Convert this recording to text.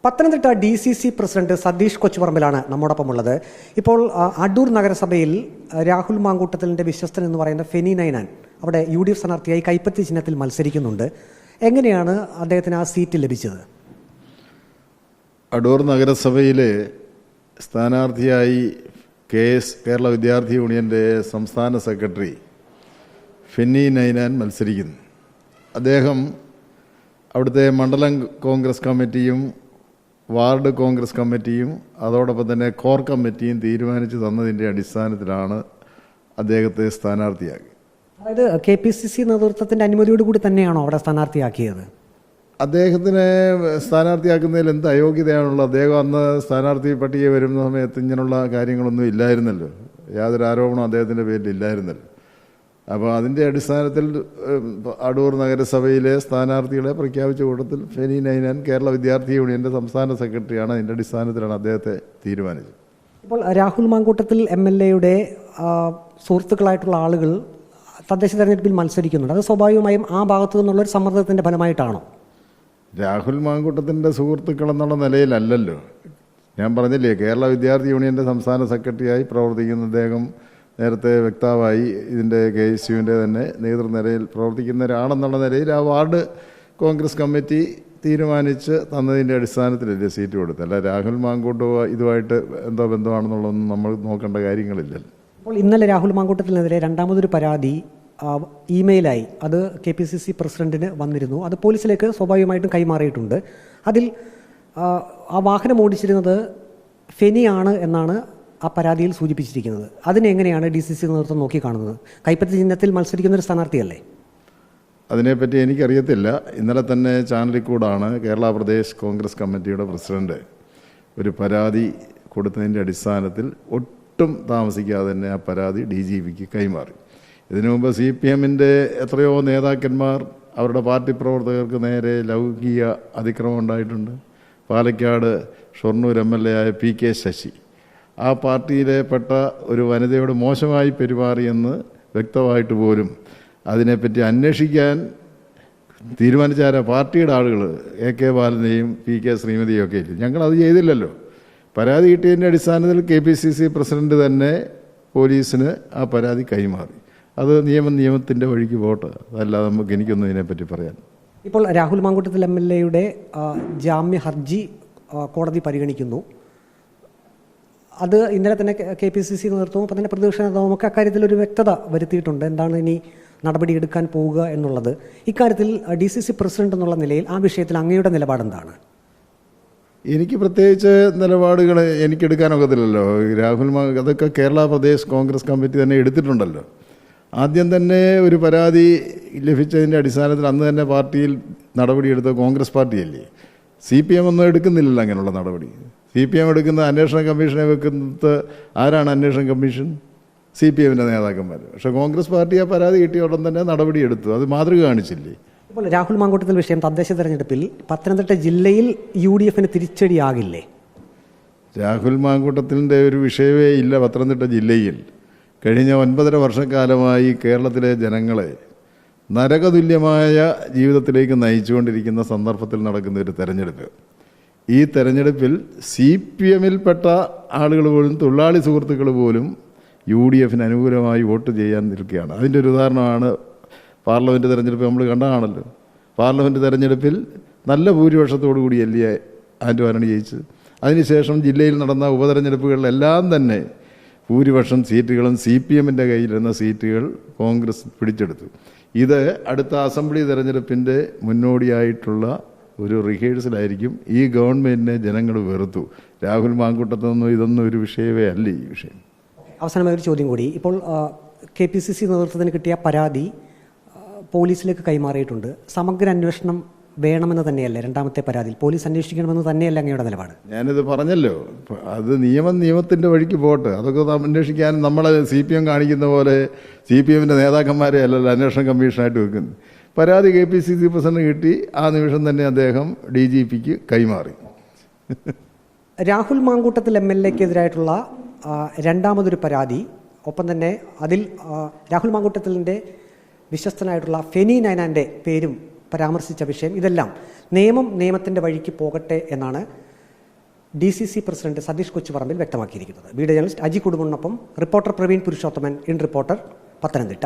Pathanamthitta DCC president Satheesh കൊച്ചുപറമ്പിലാണ് നമ്മോടൊപ്പമുള്ളത്. ഇപ്പോൾ അടൂർ നഗരസഭയിൽ രാഹുൽ മാങ്കൂട്ടത്തിലിന്റെ വിശ്വസ്തൻ എന്ന് പറയുന്ന ഫെനി നൈനാൻ അവിടെ UDF സ്ഥാനാർത്ഥിയായി കൈപ്പത്തി ചിഹ്നത്തിൽ മത്സരിക്കുന്നുണ്ട്. എങ്ങനെയാണ് അദ്ദേഹത്തിന് ആ സീറ്റ് ലഭിച്ചത്? അടൂർ നഗരസഭയിലെ സ്ഥാനാർത്ഥിയായി കേരള വിദ്യാർത്ഥി യൂണിയൻ്റെ സംസ്ഥാന സെക്രട്ടറി ഫെനി നൈനാൻ മത്സരിക്കുന്നു. അദ്ദേഹം അവിടുത്തെ മണ്ഡലം കോൺഗ്രസ് കമ്മിറ്റിയും വാർഡ് കോൺഗ്രസ് കമ്മിറ്റിയും അതോടൊപ്പം തന്നെ കോർ കമ്മിറ്റിയും തീരുമാനിച്ചു തന്നതിൻ്റെ അടിസ്ഥാനത്തിലാണ് അദ്ദേഹത്തെ സ്ഥാനാർത്ഥിയാക്കി. അതായത് KPCC നേതൃത്വത്തിൻ്റെ അനുമതിയോടുകൂടി തന്നെയാണോ അവിടെ സ്ഥാനാർത്ഥിയാക്കിയത്? അദ്ദേഹത്തിനെ സ്ഥാനാർത്ഥിയാക്കുന്നതിൽ എന്ത് അയോഗ്യതയാണുള്ളത്? അദ്ദേഹം അന്ന് സ്ഥാനാർത്ഥി പട്ടിക വരുന്ന സമയത്ത് ഇങ്ങനെയുള്ള കാര്യങ്ങളൊന്നും ഇല്ലായിരുന്നല്ലോ, യാതൊരു ആരോപണവും അദ്ദേഹത്തിൻ്റെ പേരിൽ ഇല്ലായിരുന്നല്ലോ. അപ്പോൾ അതിൻ്റെ അടിസ്ഥാനത്തിൽ അടൂർ നഗരസഭയിലെ സ്ഥാനാർത്ഥികളെ പ്രഖ്യാപിച്ച കൂട്ടത്തിൽ ഫെനി നൈനാൻ കേരള വിദ്യാർത്ഥി യൂണിയൻ്റെ സംസ്ഥാന സെക്രട്ടറിയാണ്. അതിൻ്റെ അടിസ്ഥാനത്തിലാണ് അദ്ദേഹത്തെ തീരുമാനിച്ചത്. ഇപ്പോൾ രാഹുൽ മാങ്കൂട്ടത്തിൽ MLA-യുടെ സുഹൃത്തുക്കളായിട്ടുള്ള ആളുകൾ തദ്ദേശ തെരഞ്ഞെടുപ്പിൽ മത്സരിക്കുന്നുണ്ട്. അത് സ്വാഭാവികമായും ആ ഭാഗത്തു നിന്നുള്ളൊരു സമ്മർദ്ദത്തിൻ്റെ ഫലമായിട്ടാണോ? രാഹുൽ മാങ്കൂട്ടത്തിൻ്റെ സുഹൃത്തുക്കൾ എന്നുള്ള നിലയിലല്ലല്ലോ. ഞാൻ പറഞ്ഞില്ലേ, കേരള വിദ്യാർത്ഥി യൂണിയൻ്റെ സംസ്ഥാന സെക്രട്ടറിയായി പ്രവർത്തിക്കുന്ന അദ്ദേഹം നേരത്തെ വ്യക്തമായി ഇതിൻ്റെ KSUവിൻ്റെ തന്നെ നേതൃനിരയിൽ പ്രവർത്തിക്കുന്ന ഒരാളെന്നുള്ള നിലയിൽ ആ വാർഡ് കോൺഗ്രസ് കമ്മിറ്റി തീരുമാനിച്ച് തന്നതിൻ്റെ അടിസ്ഥാനത്തിലല്ലേ സീറ്റ് കൊടുത്തത്. അല്ല രാഹുൽ മാങ്കൂട്ടോ ഇതുമായിട്ട് എന്തോ ബന്ധമാണെന്നുള്ളതൊന്നും നമ്മൾ നോക്കേണ്ട കാര്യങ്ങളില്ലല്ലോ. അപ്പോൾ ഇന്നലെ രാഹുൽ മാങ്കൂട്ടത്തിനെതിരെ രണ്ടാമതൊരു പരാതി ഇമെയിലായി അത് KPCC പ്രസിഡന്റിന് വന്നിരുന്നു. അത് പോലീസിലേക്ക് സ്വാഭാവികമായിട്ടും കൈമാറിയിട്ടുണ്ട്. അതിൽ ആ വാഹനം ഓടിച്ചിരുന്നത് ഫെനിയാണ് എന്നാണ് ആ പരാതിയിൽ സൂചിപ്പിച്ചിരിക്കുന്നത്. അതിനെങ്ങനെയാണ് DCC നേതൃത്വം നോക്കിക്കാണുന്നത്? കൈപ്പത്തി ചിഹ്നത്തിൽ മത്സരിക്കുന്ന ഒരു സ്ഥാനാർത്ഥിയല്ലേ? അതിനെപ്പറ്റി എനിക്കറിയത്തില്ല. ഇന്നലെ തന്നെ ചാനലിൽ കൂടാണ് കേരള പ്രദേശ് കോൺഗ്രസ് കമ്മിറ്റിയുടെ പ്രസിഡന്റ് ഒരു പരാതി കൊടുത്തതിൻ്റെ അടിസ്ഥാനത്തിൽ ഒട്ടും താമസിക്കാതെ തന്നെ ആ പരാതി DGPക്ക് കൈമാറി. ഇതിനു മുമ്പ് CPMൻ്റെ എത്രയോ നേതാക്കന്മാർ അവരുടെ പാർട്ടി പ്രവർത്തകർക്ക് നേരെ ലൗകിക അതിക്രമം ഉണ്ടായിട്ടുണ്ട്. പാലക്കാട് ഷൊർണൂർ MLA ആയ PK ശശി ആ പാർട്ടിയിലെ പെട്ട ഒരു വനിതയോട് മോശമായി പെരുമാറിയെന്ന് വ്യക്തമായിട്ട് പോലും അതിനെപ്പറ്റി അന്വേഷിക്കാൻ തീരുമാനിച്ചാര പാർട്ടിയുടെ ആളുകൾ AK ബാലനെയും PK ശ്രീമതിയും ഒക്കെ ഇല്ല. ഞങ്ങളത് ചെയ്തില്ലല്ലോ. പരാതി കിട്ടിയതിൻ്റെ അടിസ്ഥാനത്തിൽ KPCC പ്രസിഡന്റ് തന്നെ പോലീസിന് ആ പരാതി കൈമാറി. അത് നിയമത്തിൻ്റെ വഴിക്ക് പോട്ടെ, അതല്ലാതെ നമുക്ക് എനിക്കൊന്നും ഇതിനെപ്പറ്റി പറയാൻ. ഇപ്പോൾ രാഹുൽ മാങ്കൂട്ടത്തിൽ MLA-യുടെ ജാമ്യ ഹർജി കോടതി പരിഗണിക്കുന്നു. അത് ഇന്നലെ തന്നെ KPCC നേതൃത്വവും അപ്പം തന്നെ പ്രതിപക്ഷ നേതാവും ഒക്കെ അക്കാര്യത്തിൽ ഒരു വ്യക്തത വരുത്തിയിട്ടുണ്ട്. എന്താണ് ഇനി നടപടിയെടുക്കാൻ പോവുക എന്നുള്ളത്. ഇക്കാര്യത്തിൽ DCC പ്രസിഡന്റ് എന്നുള്ള നിലയിൽ ആ വിഷയത്തിൽ അങ്ങയുടെ നിലപാടെന്താണ്? എനിക്ക് പ്രത്യേകിച്ച് നിലപാടുകൾ എനിക്കെടുക്കാനൊക്കത്തില്ലല്ലോ. അതൊക്കെ കേരള പ്രദേശ് കോൺഗ്രസ് കമ്മിറ്റി തന്നെ എടുത്തിട്ടുണ്ടല്ലോ. ആദ്യം തന്നെ ഒരു പരാതി ലഭിച്ചതിൻ്റെ അടിസ്ഥാനത്തിൽ അന്ന് തന്നെ പാർട്ടിയിൽ നടപടിയെടുത്ത കോൺഗ്രസ് പാർട്ടിയല്ലേ. CPM ഒന്നും എടുക്കുന്നില്ലല്ലോ അങ്ങനെയുള്ള നടപടി. CPM എടുക്കുന്ന അന്വേഷണ കമ്മീഷനെ വെക്കുന്നത് ആരാണ്? അന്വേഷണ കമ്മീഷൻ CPMൻ്റെ നേതാക്കന്മാർ. പക്ഷേ കോൺഗ്രസ് പാർട്ടി ആ പരാതി കിട്ടിയ ഉടൻ തന്നെ നടപടിയെടുത്തു. അത് മാതൃക കാണിച്ചില്ലേ? ഇപ്പോൾ രാഹുൽ മാങ്കൂട്ടത്തിൽ വിഷയം തദ്ദേശ തെരഞ്ഞെടുപ്പിൽ പത്തനംതിട്ട ജില്ലയിൽ UDFന് തിരിച്ചടിയാകില്ലേ? രാഹുൽ മാങ്കൂട്ടത്തിൻ്റെ ഒരു വിഷയമേ ഇല്ല പത്തനംതിട്ട ജില്ലയിൽ. കഴിഞ്ഞ 9.5 വർഷക്കാലമായി കേരളത്തിലെ ജനങ്ങളെ നരകതുല്യമായ ജീവിതത്തിലേക്ക് നയിച്ചുകൊണ്ടിരിക്കുന്ന സന്ദർഭത്തിൽ നടക്കുന്ന ഒരു തെരഞ്ഞെടുപ്പ്. ഈ തെരഞ്ഞെടുപ്പിൽ CPMൽപ്പെട്ട ആളുകൾ പോലും തൊഴിലാളി സുഹൃത്തുക്കൾ പോലും UDFന് അനുകൂലമായി വോട്ട് ചെയ്യാൻ നിൽക്കുകയാണ്. അതിൻ്റെ ഒരു ഉദാഹരണമാണ് പാർലമെൻറ്റ് തെരഞ്ഞെടുപ്പ്. നമ്മൾ കണ്ടതാണല്ലോ. പാർലമെൻറ്റ് തെരഞ്ഞെടുപ്പിൽ നല്ല ഭൂരിപക്ഷത്തോടു കൂടി ആൻ്റോ ആന്റണി ജയിച്ചത്. അതിനുശേഷം ജില്ലയിൽ നടന്ന ഉപതെരഞ്ഞെടുപ്പുകളിലെല്ലാം തന്നെ ഭൂരിപക്ഷം സീറ്റുകളും CPMൻ്റെ കയ്യിലിരുന്ന സീറ്റുകൾ കോൺഗ്രസ് പിടിച്ചെടുത്തു. ഇത് അടുത്ത അസംബ്ലി തെരഞ്ഞെടുപ്പിൻ്റെ മുന്നോടിയായിട്ടുള്ള ഒരു റിഹേഴ്സലായിരിക്കും. ഈ ഗവൺമെൻറ്റിനെ ജനങ്ങൾ വെറുത്തു. രാഹുൽ മാങ്കൂട്ടത്തൊന്നും ഇതൊന്നും ഒരു വിഷയമേ അല്ല ഈ വിഷയം. അവസാനമായ ഒരു ചോദ്യം കൂടി. ഇപ്പോൾ KPCC നേതൃത്വത്തിന് കിട്ടിയ പരാതി പോലീസിലേക്ക് കൈമാറിയിട്ടുണ്ട്. സമഗ്ര അന്വേഷണം വേണമെന്ന് തന്നെയല്ലേ രണ്ടാമത്തെ പരാതിയിൽ? പോലീസ് അന്വേഷിക്കണമെന്ന് തന്നെയല്ല അങ്ങയുടെ നിലപാട്? ഞാനിത് പറഞ്ഞല്ലോ, അത് നിയമത്തിൻ്റെ വഴിക്ക് പോട്ടെ. അതൊക്കെ അന്വേഷിക്കാൻ നമ്മളെ CPM കാണിക്കുന്ന പോലെ CPMൻ്റെ നേതാക്കന്മാരെ അല്ലല്ലോ അന്വേഷണ കമ്മീഷനായിട്ട് വെക്കുന്നത്. പരാതി KPCC പ്രസിഡന്റ് കിട്ടി. ആ നിമിഷം തന്നെ അദ്ദേഹം DGPക്ക് കൈമാറി. രാഹുൽ മാങ്കൂട്ടത്തിൽ MLA-ക്കെതിരായിട്ടുള്ള രണ്ടാമതൊരു പരാതി, ഒപ്പം തന്നെ അതിൽ രാഹുൽ മാങ്കൂട്ടത്തിലിൻ്റെ വിശ്വസ്തനായിട്ടുള്ള ഫെനി നൈനാൻ്റെ പേരും പരാമർശിച്ച വിഷയം, ഇതെല്ലാം നിയമത്തിൻ്റെ വഴിക്ക് പോകട്ടെ എന്നാണ് DCC പ്രസിഡന്റ് സതീഷ് കൊച്ചുപറമ്പിൽ വ്യക്തമാക്കിയിരിക്കുന്നത്. വീഡിയോ ജേർണലിസ്റ്റ് അജി കുടുംബനൊപ്പം reporter Praveen Purushothaman, in reporter, Pathanamthitta.